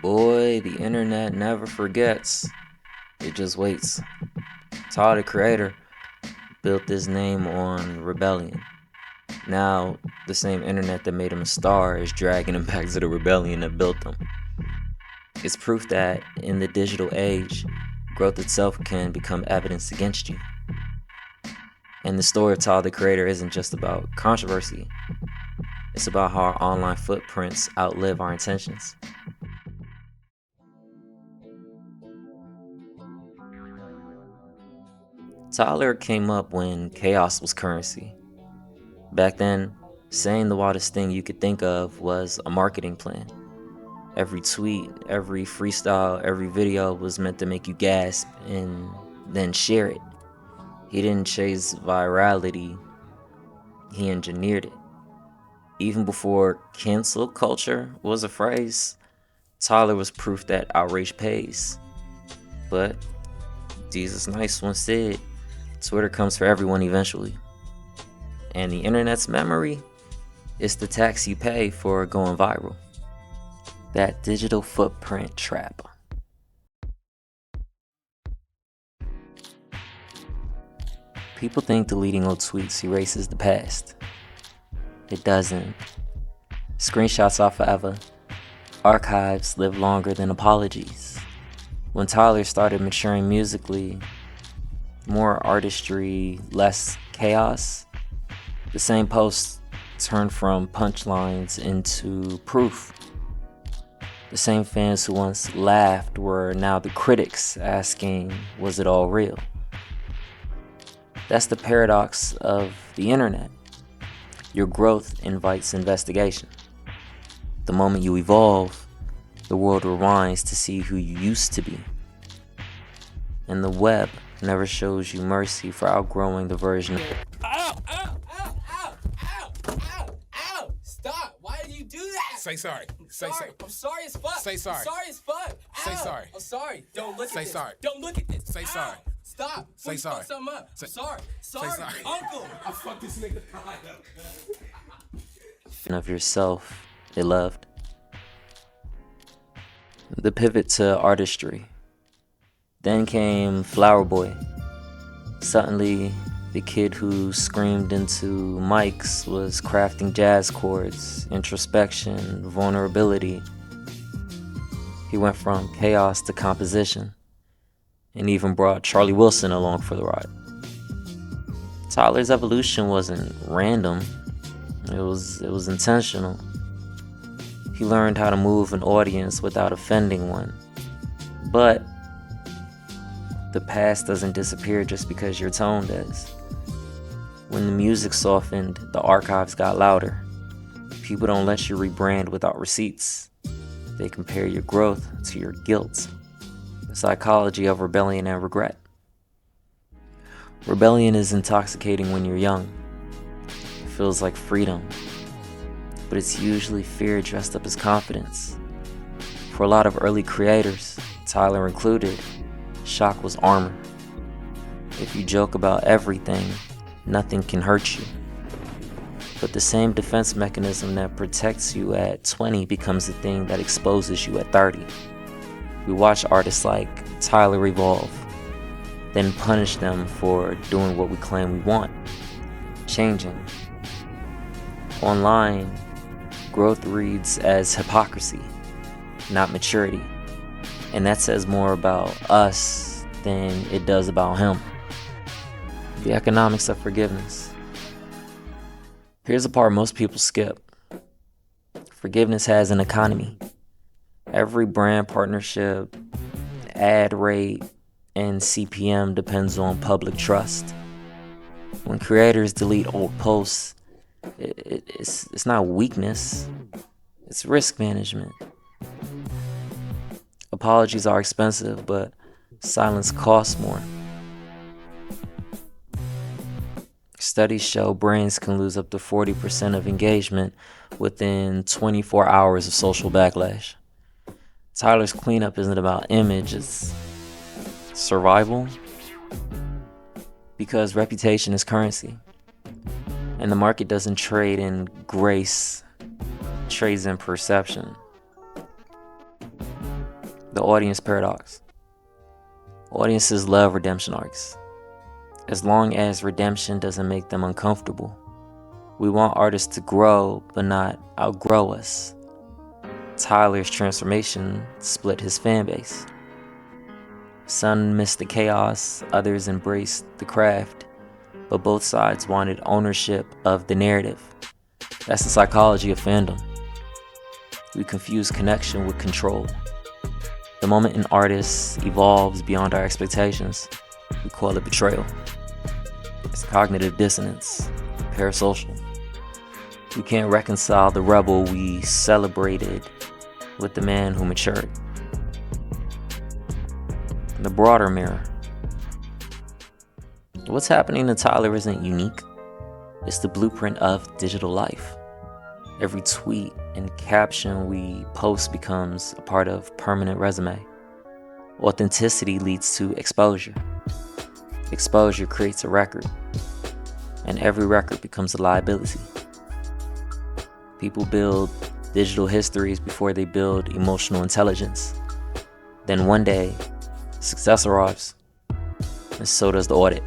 Boy, the internet never forgets. It just waits. Tyler, the creator, built his name on rebellion. Now, the same internet that made him a star is dragging him back to the rebellion that built him. It's proof that in the digital age, growth itself can become evidence against you. And the story of Tyler, the creator, isn't just about controversy. It's about how our online footprints outlive our intentions. Tyler came up when chaos was currency. Back then, saying the wildest thing you could think of was a marketing plan. Every tweet, every freestyle, every video was meant to make you gasp and then share it. He didn't chase virality, he engineered it. Even before cancel culture was a phrase, Tyler was proof that outrage pays. But Jesus Nice once said, Twitter comes for everyone eventually. And the internet's memory is the tax you pay for going viral. That digital footprint trap. People think deleting old tweets erases the past. It doesn't. Screenshots are forever. Archives live longer than apologies. When Tyler started maturing musically, more artistry, less chaos, the same posts turned from punchlines into proof. The same fans who once laughed were now the critics asking, was it all real? That's the paradox of the internet. Your growth invites investigation. The moment you evolve, the world rewinds to see who you used to be. And the web never shows you mercy for outgrowing the version of Ow! Ow! Ow! Ow! Ow! Ow! Ow! Stop! Why did you do that? Say sorry. Say sorry. I'm sorry as fuck. Say sorry. I'm sorry as fuck. Say Ow. sorry. I'm sorry. Don't look Say at this. sorry. Don't look at this. Say Ow. sorry. Stop. Say Please sorry. fuck something up. Say- Sorry. Sorry. sorry. Uncle. I fucked this nigga up. of yourself it loved. The pivot to artistry. Then came Flower Boy. Suddenly, the kid who screamed into mics was crafting jazz chords, introspection, vulnerability. He went from chaos to composition, and even brought Charlie Wilson along for the ride. Tyler's evolution wasn't random, it was intentional. He learned how to move an audience without offending one. But the past doesn't disappear just because your tone does. When the music softened, the archives got louder. People don't let you rebrand without receipts. They compare your growth to your guilt. The psychology of rebellion and regret. Rebellion is intoxicating when you're young. It feels like freedom. But it's usually fear dressed up as confidence. For a lot of early creators, Tyler included, shock was armor. If you joke about everything, nothing can hurt you. But the same defense mechanism that protects you at 20 becomes the thing that exposes you at 30. We watch artists like Tyler evolve, then punish them for doing what we claim we want, changing. Online, growth reads as hypocrisy, not maturity. And that says more about us than it does about him. The economics of forgiveness. Here's the part most people skip. Forgiveness has an economy. Every brand partnership, ad rate, and CPM depends on public trust. When creators delete old posts, it's not weakness, it's risk management. Apologies are expensive, but silence costs more. Studies show brands can lose up to 40% of engagement within 24 hours of social backlash. Tyler's cleanup isn't about image, it's survival. Because reputation is currency. And the market doesn't trade in grace, it trades in perception. The audience paradox. Audiences love redemption arcs, as long as redemption doesn't make them uncomfortable. We want artists to grow, but not outgrow us. Tyler's transformation split his fan base. Some missed the chaos, others embraced the craft, but both sides wanted ownership of the narrative. That's the psychology of fandom. We confuse connection with control. The moment an artist evolves beyond our expectations, we call it betrayal. It's cognitive dissonance, parasocial. We can't reconcile the rebel we celebrated with the man who matured. The broader mirror. What's happening to Tyler isn't unique. It's the blueprint of digital life. Every tweet and caption we post becomes a part of permanent resume. Authenticity leads to exposure. Exposure creates a record, and every record becomes a liability. People build digital histories before they build emotional intelligence. Then one day, success arrives, and so does the audit.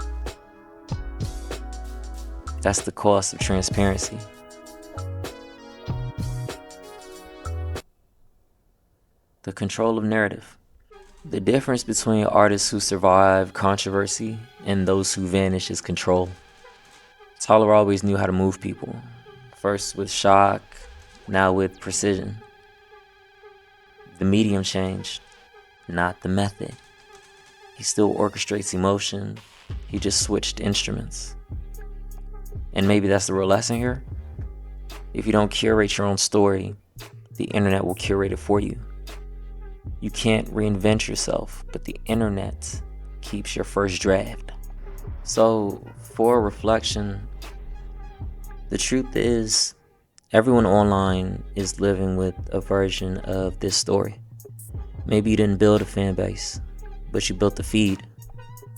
That's the cost of transparency. The control of narrative. The difference between artists who survive controversy and those who vanish is control. Tyler always knew how to move people, first with shock, now with precision. The medium changed, not the method. He still orchestrates emotion, he just switched instruments. And maybe that's the real lesson here. If you don't curate your own story, the internet will curate it for you. You can't reinvent yourself, but the internet keeps your first draft. So, for reflection, the truth is, everyone online is living with a version of this story. Maybe you didn't build a fan base, but you built a feed.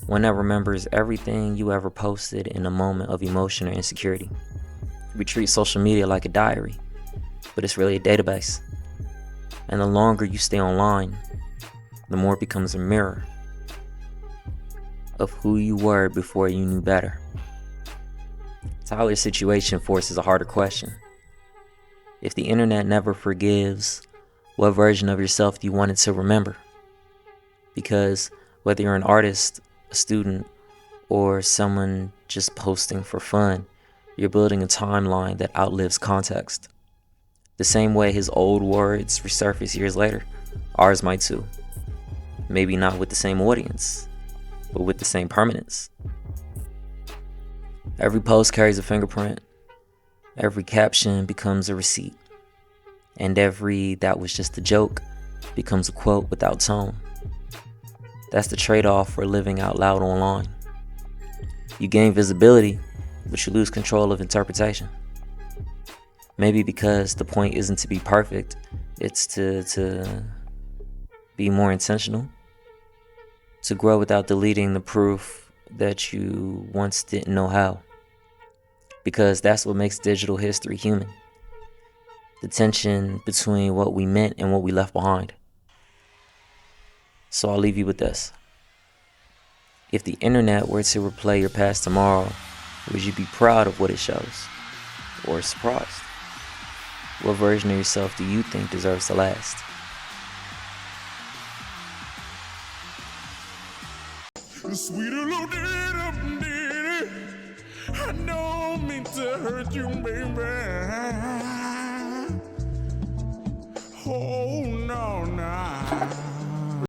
One that remembers everything you ever posted in a moment of emotion or insecurity. We treat social media like a diary, but it's really a database. And the longer you stay online, the more it becomes a mirror of who you were before you knew better. Tyler's situation forces a harder question. If the internet never forgives, what version of yourself do you want it to remember? Because whether you're an artist, a student, or someone just posting for fun, you're building a timeline that outlives context. The same way his old words resurface years later, ours might too. Maybe not with the same audience, but with the same permanence. Every post carries a fingerprint. Every caption becomes a receipt. And every "that was just a joke" becomes a quote without tone. That's the trade-off for living out loud online. You gain visibility, but you lose control of interpretation. Maybe because the point isn't to be perfect, it's to be more intentional. To grow without deleting the proof that you once didn't know how. Because that's what makes digital history human. The tension between what we meant and what we left behind. So I'll leave you with this. If the internet were to replay your past tomorrow, would you be proud of what it shows? Or surprised? What version of yourself do you think deserves to last? Sweet little ditty, I don't mean to hurt you, baby. Oh.